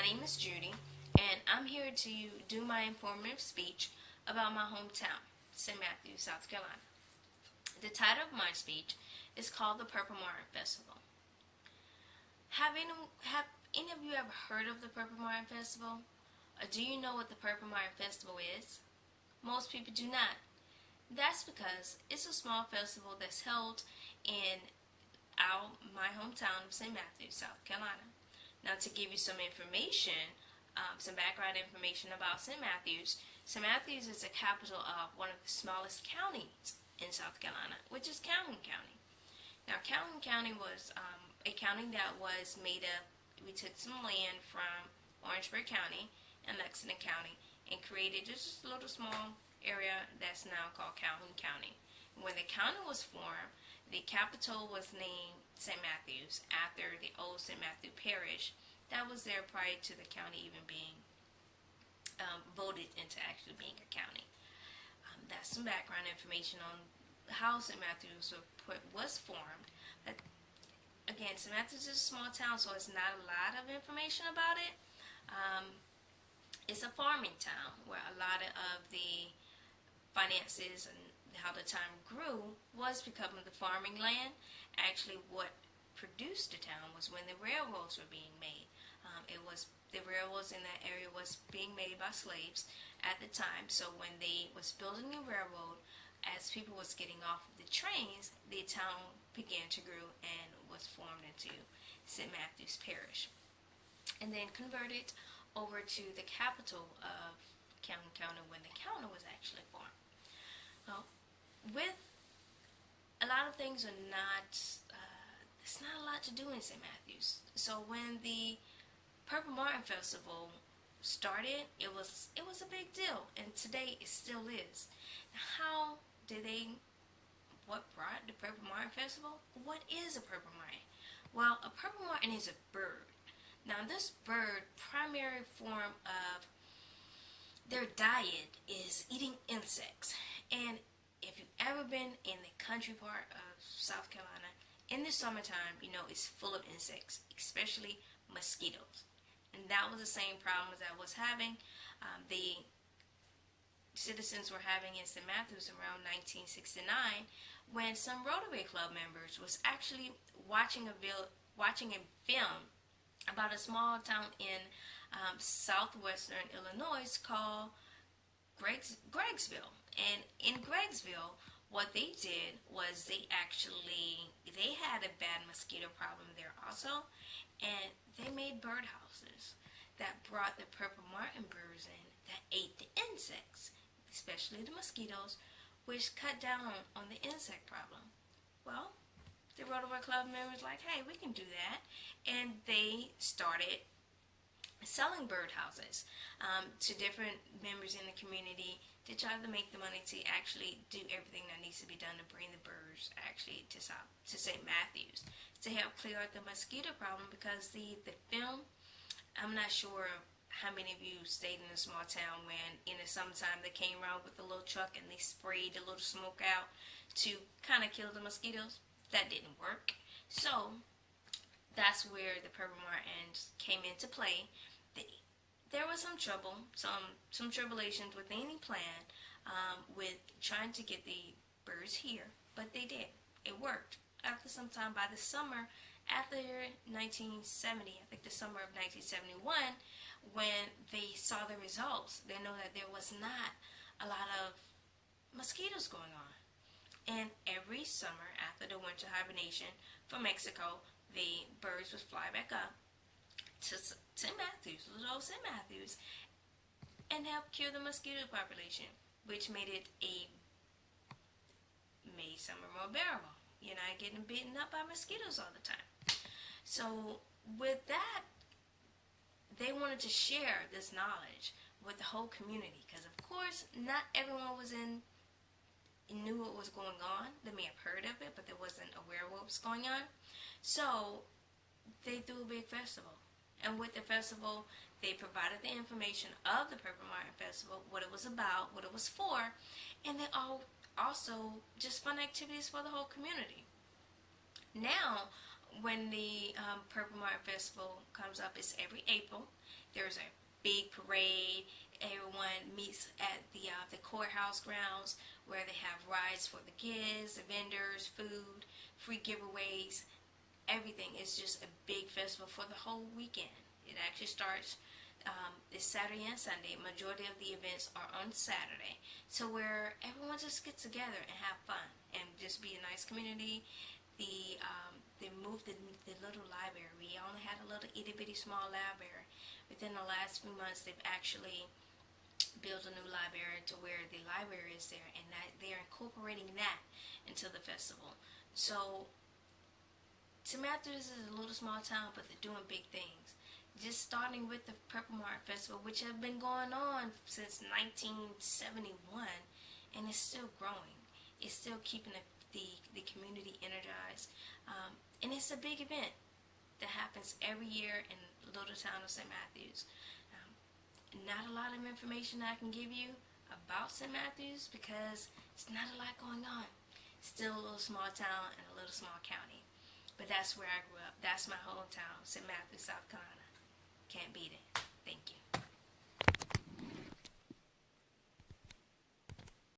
name is Judy, and I'm here to do my informative speech about my hometown, St. Matthews, South Carolina. The title of my speech is called the Purple Martin Festival. Have any of you ever heard of the Purple Martin Festival? Or do you know what the Purple Martin Festival is? Most people do not. That's because it's a small festival that's held in my hometown of St. Matthews, South Carolina. Now, to give you some information, some background information about St. Matthews, St. Matthews is the capital of one of the smallest counties in South Carolina, which is Calhoun County. Now, Calhoun County was a county that was made up, we took some land from Orangeburg County and Lexington County and created just a little small area that's now called Calhoun County. When the county was formed, the capital was named St. Matthews after the old St. Matthew Parish that was there prior to the county even being voted into actually being a county. That's some background information on how St. Matthews was formed. But again, St. Matthews is a small town, so it's not a lot of information about it. It's a farming town where a lot of the finances and how the town grew was because of the farming land. Actually, what produced the town was when the railroads were being made. The railroads in that area was being made by slaves at the time. So when they was building the railroad, as people was getting off of the trains, the town began to grow and was formed into St. Matthews Parish, and then converted over to the capital of Calhoun County when the county was actually formed. Well, with a lot of things are not, there's not a lot to do in St. Matthews. So when the Purple Martin Festival started, it was a big deal, and today it still is. Now, what brought the Purple Martin Festival? What is a Purple Martin? Well, a Purple Martin is a bird. Now, this bird, primary form of their diet is eating insects. And if you've ever been in the country part of South Carolina, in the summertime, you know, it's full of insects, especially mosquitoes. And that was the same problem that I was having. The citizens were having in St. Matthews around 1969 when some Rotary Club members was actually watching a film about a small town in southwestern Illinois called Greggsville. And in Greggsville, what they did was they had a bad mosquito problem there also, and they made birdhouses that brought the Purple Martin birds in that ate the insects, especially the mosquitoes, which cut down on the insect problem. Well, the Rotary Club members like, hey, we can do that, and they started selling birdhouses to different members in the community to try to make the money to actually do everything that needs to be done to bring the birds actually to St. Matthews to help clear out the mosquito problem, because the film, I'm not sure how many of you stayed in a small town when in the summertime they came around with a little truck and they sprayed a little smoke out to kind of kill the mosquitoes. That didn't work. So that's where the Purple Martins came into play. There was some trouble, some tribulations with any plan with trying to get the birds here, but they did. It worked. After some time, by the summer, after 1970, I think the summer of 1971, when they saw the results, they know that there was not a lot of mosquitoes going on. And every summer, after the winter hibernation from Mexico, the birds would fly back up to St. Matthews, little old St. Matthews, and help cure the mosquito population, which made summer more bearable. You're not getting beaten up by mosquitoes all the time. So with that, they wanted to share this knowledge with the whole community, because of course not everyone knew what was going on. They may have heard of it, but they wasn't aware of what was going on. So they threw a big festival. And with the festival, they provided the information of the Purple Martin Festival, what it was about, what it was for, and they also just fun activities for the whole community. Now, when the Purple Martin Festival comes up, it's every April. There's a big parade. Everyone meets at the courthouse grounds where they have rides for the kids, the vendors, food, free giveaways. Everything is just a big festival for the whole weekend. It actually starts this Saturday and Sunday. Majority of the events are on Saturday, so where everyone just gets together and have fun and just be a nice community. They moved the little library. We only had a little itty bitty small library. Within the last few months, they've actually built a new library to where the library is there, and that they're incorporating that into the festival. So St. Matthews is a little small town, but they're doing big things. Just starting with the Purple Martin Festival, which have been going on since 1971, and it's still growing. It's still keeping the community energized. And it's a big event that happens every year in the little town of St. Matthews. Not a lot of information I can give you about St. Matthews because it's not a lot going on. Still a little small town and a little small county. But that's where I grew up. That's my hometown, St. Matthews, South Carolina. Can't beat it.